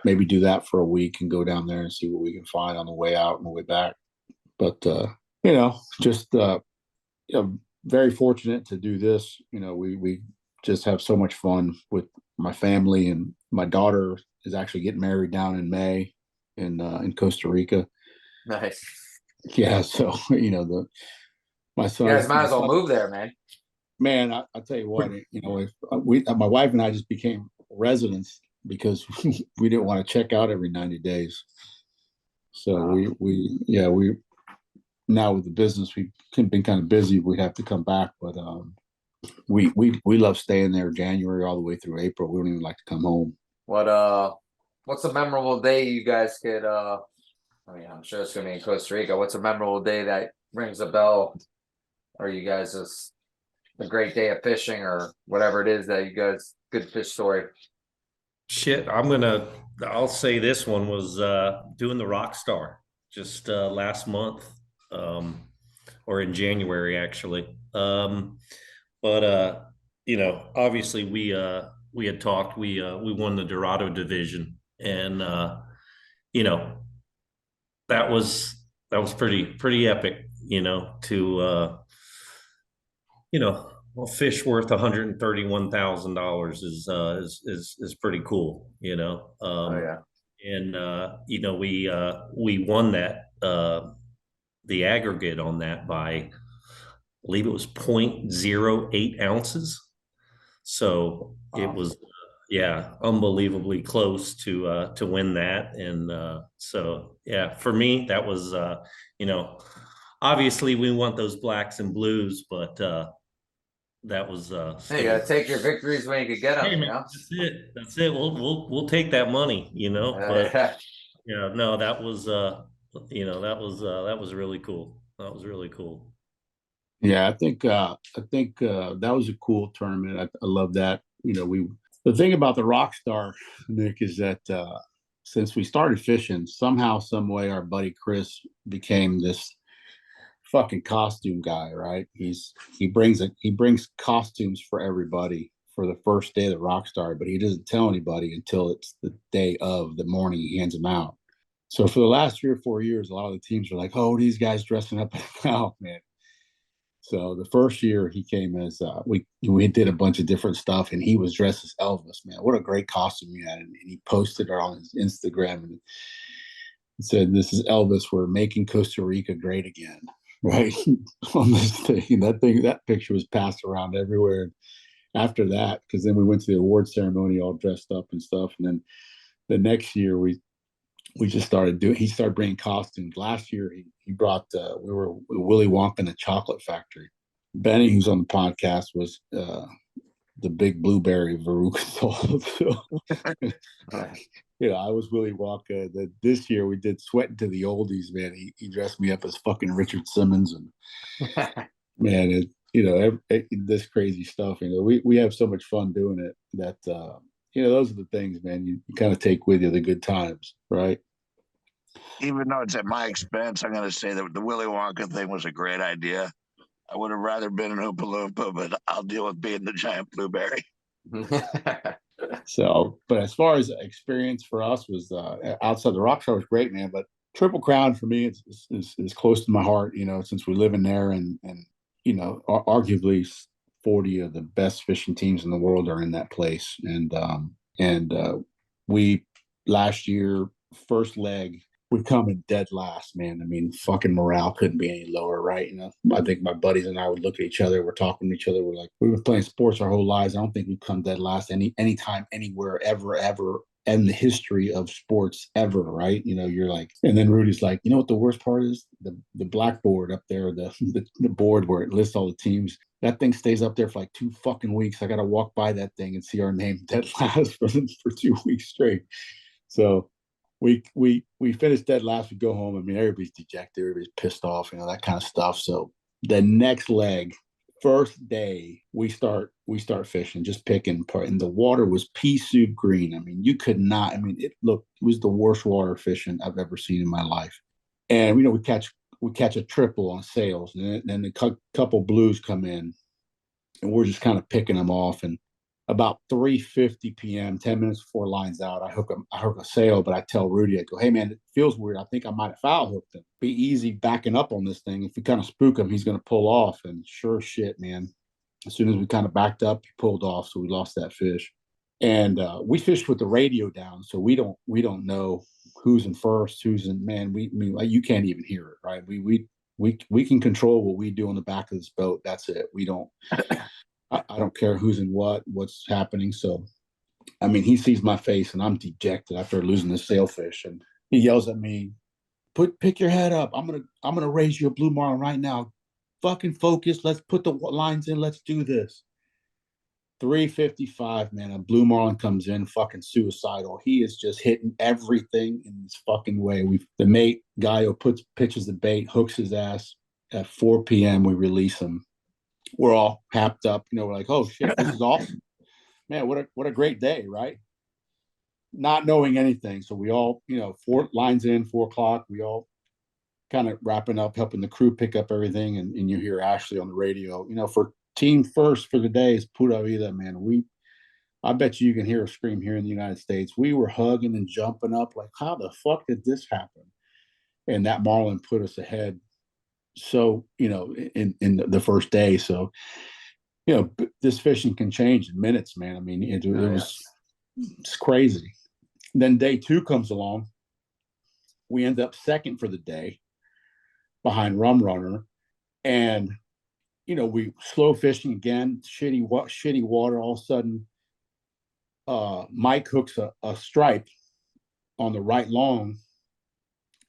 Maybe do that for a week and go down there and see what we can find on the way out and the way back. But just very fortunate to do this. We just have so much fun with my family, and my daughter is actually getting married down in May in Costa Rica. Nice. Yeah, so my son. You guys might as well move there, man. Man, I tell you what, if my wife and I just became residents because we didn't want to check out every 90 days. So we now with the business, we've been kind of busy. We have to come back, but we love staying there January all the way through April. We don't even like to come home. What's a memorable day you guys could? I'm sure it's gonna be in Costa Rica. What's a memorable day that rings a bell? Or you guys just a great day of fishing, or whatever it is that you guys good fish story? Shit, I'll say this one was doing the Rockstar just last month, or in January actually. But obviously we had talked. We won the Dorado division, and that was pretty epic. A fish worth $131,000 is pretty cool. And we won that the aggregate on that by, I believe it was 0.08 ounces. So it was unbelievably close to win that. And so for me that was obviously we want those blacks and blues, but that was hey, you gotta take your victories when you can get them. Hey, man, that's it. We'll take that money, but no, that was that was really cool. That was really cool. Yeah, I think that was a cool tournament. I love that. The thing about the Rockstar, Nick, is that since we started fishing, somehow, some way, our buddy Chris became this fucking costume guy, right? He brings costumes for everybody for the first day of the Rockstar, but he doesn't tell anybody until it's the day of the morning he hands them out. So for the last 3 or 4 years, a lot of the teams are like, "Oh, these guys dressing up." Oh man. So the first year he came as we did a bunch of different stuff, and he was dressed as Elvis. Man, what a great costume he had! And he posted it on his Instagram and said, "This is Elvis. We're making Costa Rica great again." Right on this thing. That picture was passed around everywhere. After that, because then we went to the award ceremony all dressed up and stuff, and then the next year we just started doing. He started bringing costumes. Last year he brought. We were Willy Wonka and the Chocolate Factory. Benny, who's on the podcast, was the big blueberry Veruca Salt. I was Willy Wonka. This year we did Sweating to the Oldies. Man, he dressed me up as fucking Richard Simmons, and man, this crazy stuff. We have so much fun doing it that those are the things, man. You kind of take with you the good times, right? Even though it's at my expense, I'm going to say that the Willy Wonka thing was a great idea. I would have rather been an Oompa Loompa, but I'll deal with being the giant blueberry. So, but as far as experience for us was outside the Rockstar was great, man. But Triple Crown for me is close to my heart, since we live in there and arguably 40 of the best fishing teams in the world are in that place. And we last year, first leg, we come in dead last, man. I mean, fucking morale couldn't be any lower, right? I think my buddies and I would look at each other. We're talking to each other. We're like, we've been playing sports our whole lives. I don't think we've come dead last anytime, anywhere, ever in the history of sports ever, right? You're like, and then Rudy's like, you know what the worst part is? The blackboard up there, the board where it lists all the teams. That thing stays up there for like 2 fucking weeks. I got to walk by that thing and see our name dead last for 2 weeks straight. So we finished dead last. We go home. I mean, everybody's dejected. Everybody's pissed off, that kind of stuff. So the next leg, first day, we start fishing, just picking part. And the water was pea soup green. I mean, you could not. I mean, it was the worst water fishing I've ever seen in my life. And we catch a triple on sails, and then a couple blues come in, and we're just kind of picking them off. And about 3:50 p.m., 10 minutes before line's out, I hook a sail, but I tell Rudy, I go, hey, man, it feels weird. I think I might have foul hooked him. Be easy backing up on this thing. If we kind of spook him, he's going to pull off. And sure shit, man, as soon as we kind of backed up, he pulled off, so we lost that fish. And we fished with the radio down, so we don't know who's in first, who's in, man, you can't even hear it, right? We can control what we do on the back of this boat. That's it. We don't I don't care who's in what's happening. So, I mean, he sees my face and I'm dejected after losing the sailfish, and he yells at me, pick your head up. I'm gonna raise you a blue marlin right now. Fucking focus. Let's put the lines in. Let's do this. 3:55, man. A blue marlin comes in, fucking suicidal. He is just hitting everything in his fucking way. The mate guy who pitches the bait, hooks his ass. At 4 p.m., we release him. We're all happed up, we're like, oh shit, this is awesome, man. What a great day, right? Not knowing anything. So we all, 4 lines in, 4 o'clock, we all kind of wrapping up, helping the crew pick up everything. And you hear Ashley on the radio, for team first for the day is Puravida, man. I bet you can hear a scream here in the United States. We were hugging and jumping up like, how the fuck did this happen? And that marlin put us ahead. So, in the first day. So, this fishing can change in minutes, man. I mean, it's crazy. Then day 2 comes along. We end up second for the day behind Rum Runner. And, we slow fishing again, shitty water. All of a sudden, Mike hooks a stripe on the right long.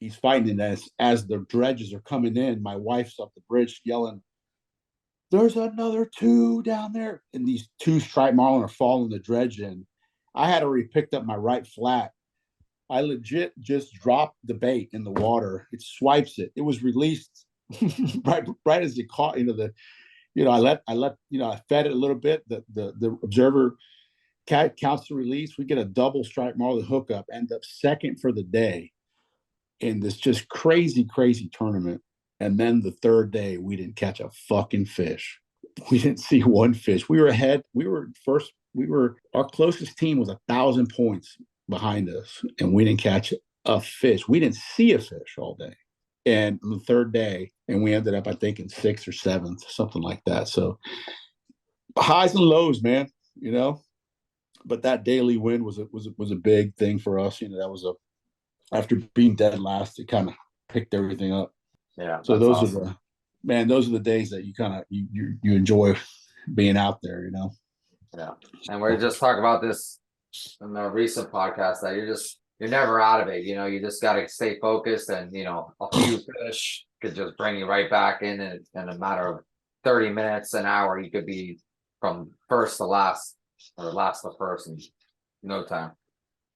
He's fighting it as the dredges are coming in. My wife's up the bridge yelling, there's another 2 down there. And these 2 striped marlin are following the dredge in. I had already picked up my right flat. I legit just dropped the bait in the water. It swipes it. It was released right as it caught, I fed it a little bit. The observer counts the release. We get a double striped marlin hookup, end up second for the day in this just crazy tournament. And then the third day, we didn't catch a fucking fish. We didn't see one fish. We were ahead. We were first. Our closest team was 1,000 points behind us, and we didn't catch a fish. We didn't see a fish all day. And on the third day, and we ended up, I think, in 6th or 7th, something like that. So highs and lows, man, but that daily win was a big thing for us. That was after being dead last, it kind of picked everything up. Yeah. So those are the days that you kind of you enjoy being out there, Yeah. And we're just talking about this in a recent podcast that you're never out of it. You just got to stay focused, and a few fish could just bring you right back in a matter of 30 minutes, an hour. You could be from first to last or last to first in no time.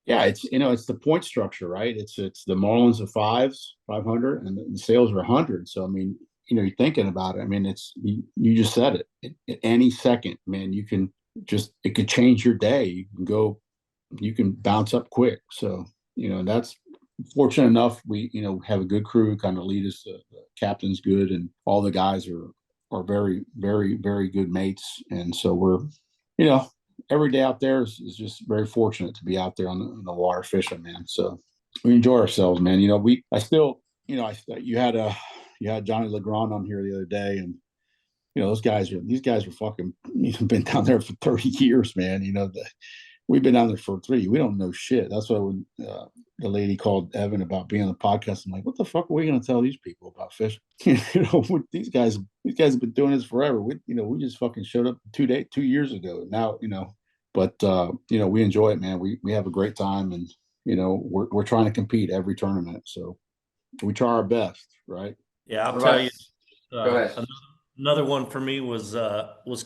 Yeah, it's the point structure, right? It's the Marlins are 500, and the sails are 100. So I mean, you're thinking about it. I mean, you just said it. At any second, man, it could change your day. You can bounce up quick. So that's fortunate enough. We have a good crew, kind of lead us. The captain's good, and all the guys are very, very, very good mates. And so we're every day out there is just very fortunate to be out there on the water fishing, man. So we enjoy ourselves, man. You know, I still, you know, you had Johnny Legrand on here the other day, and you know, these guys are fucking, you know, been down there for 30 years, man. You know, we've been down there for 3. We don't know shit. That's why when the lady called Evan about being on the podcast, I'm like, what the fuck are we going to tell these people about fishing? You know, these guys have been doing this forever. We just fucking showed up 2 years ago. Now, you know, but you know, we enjoy it, man. We have a great time, and you know, we're trying to compete every tournament, so we try our best, right? Yeah, I'll tell you. Go ahead. Another one for me was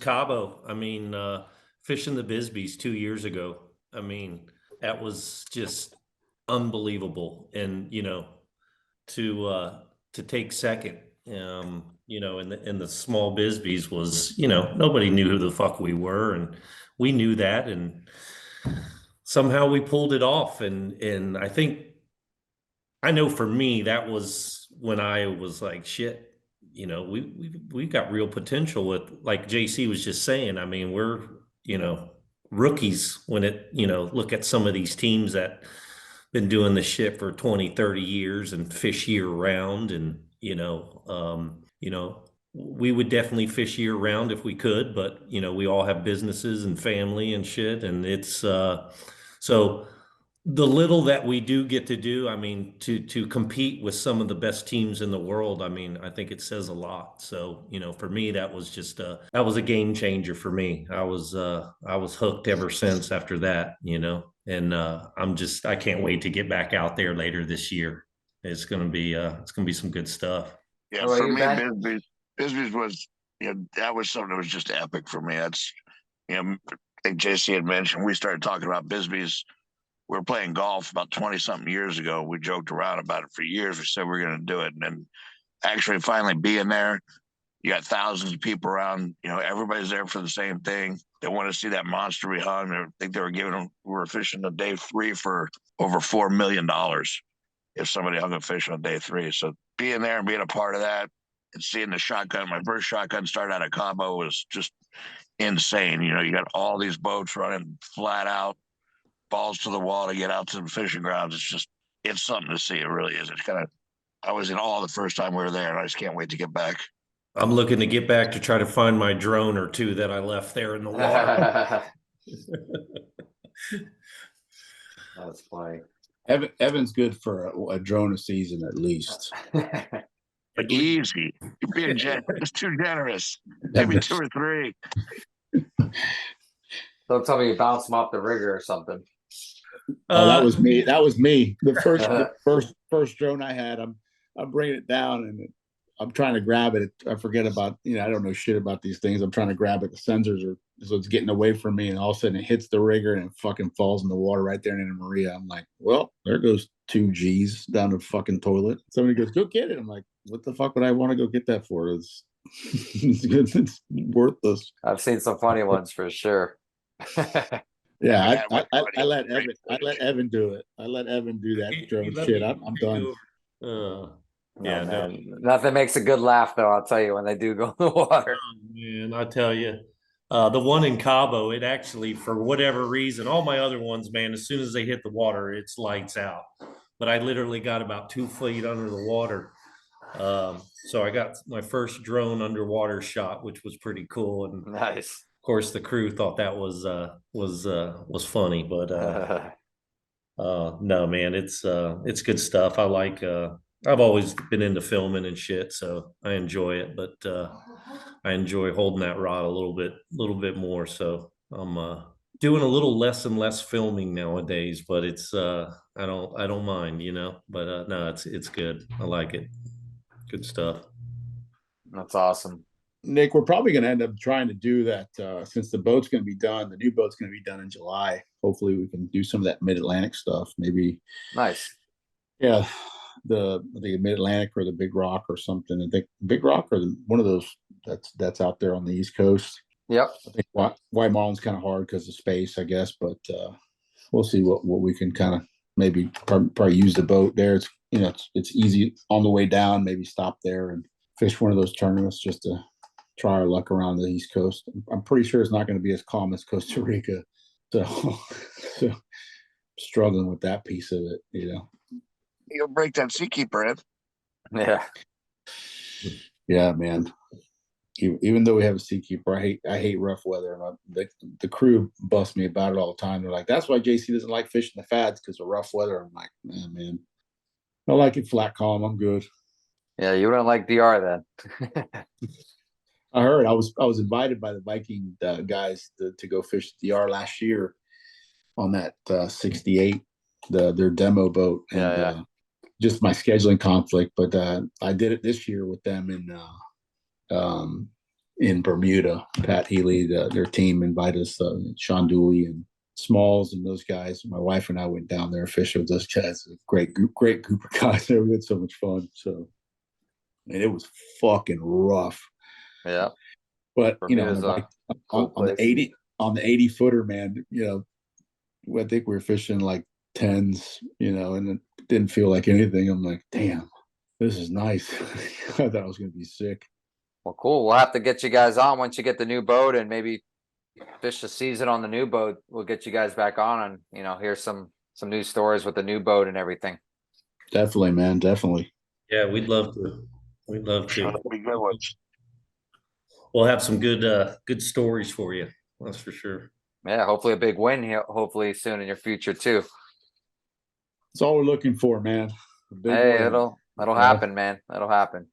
Cabo. I mean, fishing the Bisbees 2 years ago. I mean, that was just unbelievable. And you know, to take second, you know, in the small Bisbees was, you know, nobody knew who the fuck we were, and we knew that, and somehow we pulled it off. And I know for me that was when I was like, shit. You know, we've got real potential with, like JC was just saying. I mean, we're, you know, rookies when you know, look at some of these teams that been doing this shit for 20, 30 years and fish year round. And, you know, we would definitely fish year round if we could, but you know, we all have businesses and family and shit. And it's, so the little that we do get to do, I mean, to compete with some of the best teams in the world, I mean, I think it says a lot. So, you know, for me, that was a game changer for me. I was hooked ever since after that, you know, and I can't wait to get back out there later this year. It's gonna be some good stuff. Yeah, for me, Bisbee's was, you know, that was something that was just epic for me. That's, you know, I think JC had mentioned we started talking about Bisbee's. We were playing golf about 20-something years ago. We joked around about it for years. We said we were going to do it. And then actually finally being there, you got thousands of people around. You know, everybody's there for the same thing. They want to see that monster we hung. I think they were we were fishing on day 3 for over $4 million if somebody hung a fish on day 3. So being there and being a part of that and seeing the shotgun, my first shotgun start out of Cabo was just insane. You know, you got all these boats running flat out, balls to the wall to get out to the fishing grounds. It's something to see. It really is. It's kind of, I was in awe the first time we were there, and I just can't wait to get back. I'm looking to get back to try to find my drone or 2 that I left there in the water. That's funny. Evan's good for a drone a season at least. Easy. You're being it's too generous. Maybe 2 or 3. Don't tell me you bounced them off the rigger or something. Oh, that was me. That was me. The first drone I had, I'm bringing it down and I'm trying to grab it. I forget about, you know, I don't know shit about these things. I'm trying to grab it. The sensors are, so it's getting away from me, and all of a sudden it hits the rigger and it fucking falls in the water right there in Anna Maria. I'm like, well, there goes 2 G's down the fucking toilet. Somebody goes, go get it. I'm like, what the fuck would I want to go get that for? It's worthless. I've seen some funny ones for sure. Yeah, I let Evan do it. I let Evan do that drone shit. I'm done. Yeah, no. Nothing makes a good laugh though. I'll tell you when they do go in the water. Oh, man, I tell you, the one in Cabo, it actually, for whatever reason, all my other ones, man, as soon as they hit the water, it's lights out. But I literally got about 2 feet under the water. So I got my first drone underwater shot, which was pretty cool. And nice. Of course, the crew thought that was funny, but no, man, it's good stuff. I like. I've always been into filming and shit, so I enjoy it. But I enjoy holding that rod a little bit more. So I'm doing a little less and less filming nowadays, but it's I don't mind, you know. But no, it's good. I like it. Good stuff. That's awesome. Nick, we're probably going to end up trying to do that since the boat's going to be done. The new boat's going to be done in July. Hopefully we can do some of that mid-Atlantic stuff. Maybe. Nice. Yeah. The mid-Atlantic or the Big Rock or something. I think Big Rock or one of those that's out there on the East Coast. Yep. I think White Marlin's kind of hard because of space, I guess, but we'll see what we can kind of maybe probably use the boat there. It's, you know, it's easy on the way down, maybe stop there and fish one of those tournaments just to try our luck around the East Coast. I'm pretty sure it's not going to be as calm as Costa Rica. So struggling with that piece of it, you know. You'll break that seakeeper in. Yeah. Yeah, man. Even though we have a seakeeper, I hate rough weather. And the crew bust me about it all the time. They're like, "That's why JC doesn't like fishing the fads because of rough weather." I'm like, man, I like it flat calm. I'm good. Yeah, you wouldn't like DR then. I heard I was invited by the Viking guys to go fish the DR last year on that 68, their demo boat, and just my scheduling conflict. But I did it this year with them in Bermuda. Pat Healy, their team invited us, Sean Dooley and Smalls and those guys. My wife and I went down there and fished with those guys. A great group of guys there. We had so much fun. So, and it was fucking rough. Yeah. But Bermuda's on the 80 footer, man, I think we were fishing like 10s, and it didn't feel like anything. I'm like, damn, this is nice. I thought I was going to be sick. Well, cool. We'll have to get you guys on once you get the new boat and maybe fish the season on the new boat. We'll get you guys back on and, hear some new stories with the new boat and everything. Definitely, man. Definitely. Yeah, we'd love to. We'd love to. That'll be good ones. We'll have some good stories for you. That's for sure. Yeah, hopefully a big win here, hopefully soon in your future too. That's all we're looking for, man. Hey, it'll happen, man. That'll happen.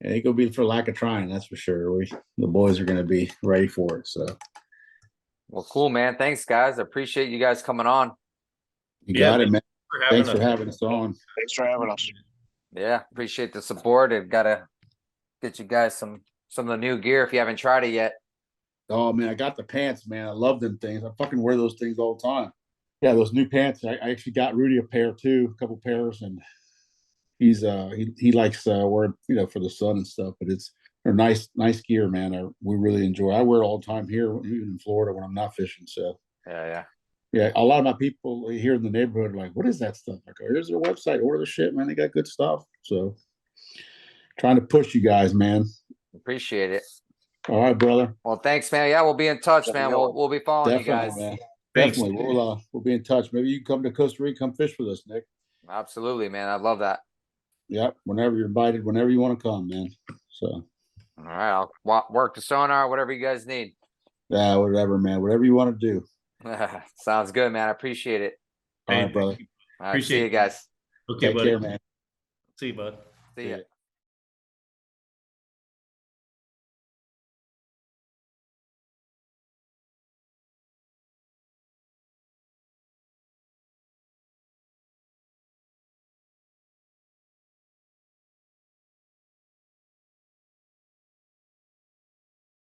It ain't gonna be for lack of trying, that's for sure. The boys are gonna be ready for it. So, well, cool, man. Thanks, guys. I appreciate you guys coming on. You got it, man. Thanks for having us on. Thanks for having us. Yeah, appreciate the support. I've got to get you guys some of the new gear if you haven't tried it yet. Oh man, I got the pants, man. I love them things. I fucking wear those things all the time. Yeah, those new pants. I actually got Rudy a pair too, a couple pairs, and he's he likes wearing for the sun and stuff. But they're nice gear, man. We really enjoy. I wear it all the time here, even in Florida when I'm not fishing. So yeah. A lot of my people here in the neighborhood are like, "What is that stuff?" I go, "Here's their website. Order the shit, man. They got good stuff." So trying to push you guys, man. Appreciate it. All right, brother. Well, thanks, man. Yeah, we'll be in touch, man. We'll be following Definitely, you guys. Man. Thanks. Definitely. We'll be in touch. Maybe you can come to Costa Rica, come fish with us, Nick. Absolutely, man. I love that. Yep. Whenever you're invited, whenever you want to come, man. So. All right, I'll work the sonar, whatever you guys need. Yeah, whatever, man. Whatever you want to do. Sounds good, man. I appreciate it. All right, brother. All right, see you guys. Okay, Take buddy. care, man. See you, bud. See ya.